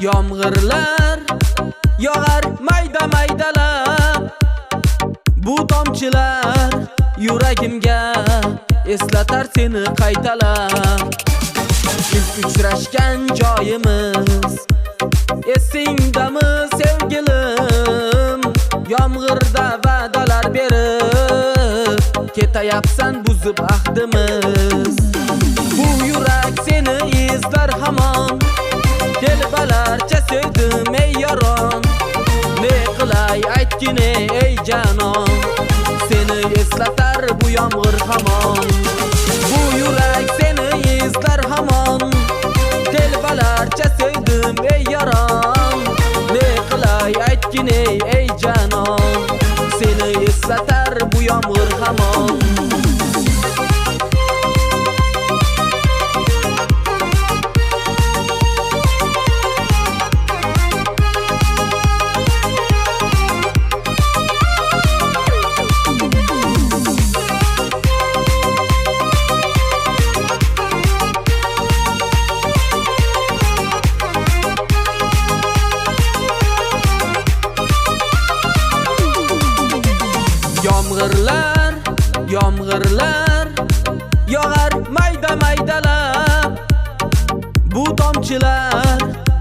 Yomg'irlar yog'ar mayda maydalab, bu tomchilar yuragimga eslatar seni qaytalab. İlk uchrashgan joyimiz esingdami sevgilim? Yomg'irda va'dalar berib ketayapsan buzib ahdimiz. Bu yurak seni izlar hamon, telbalarcha sevdim ey yaron. Ne qilay aytgin ey janon, seni eslatar bu yomg'ir hamon. Bu yurak seni izlar hamon, telbalarcha sevdim ey yaron. Ne qilay aytgin ey janon, seni eslatar bu yomg'ir hamon. Yomg'irlar, yomg'irlar yog'ar mayda maydalab, bu tomchilar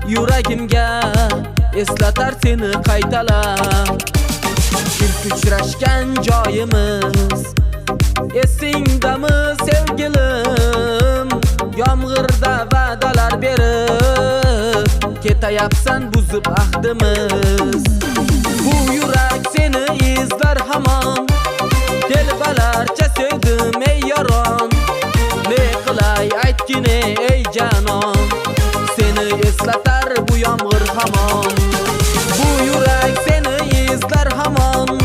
yuragimga eslatar seni qaytalab. İlk uchrashgan joyimiz esingdami sevgilim? Yomg'irda va'dalar berib ketayapsan buzib ahdimiz. Bu yurak seni izlar hamon, telbalarcha sevdim ey yaron. Ne qilay aytgin ey janon, seni eslatar bu yomg'ir hamon. Bu yurak seni izlar hamon,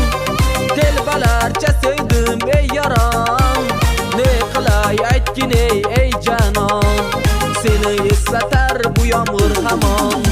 telbalarcha sevdim ey yaron. Ne qilay aytgin ey janon, seni eslatar bu yomg'ir hamon.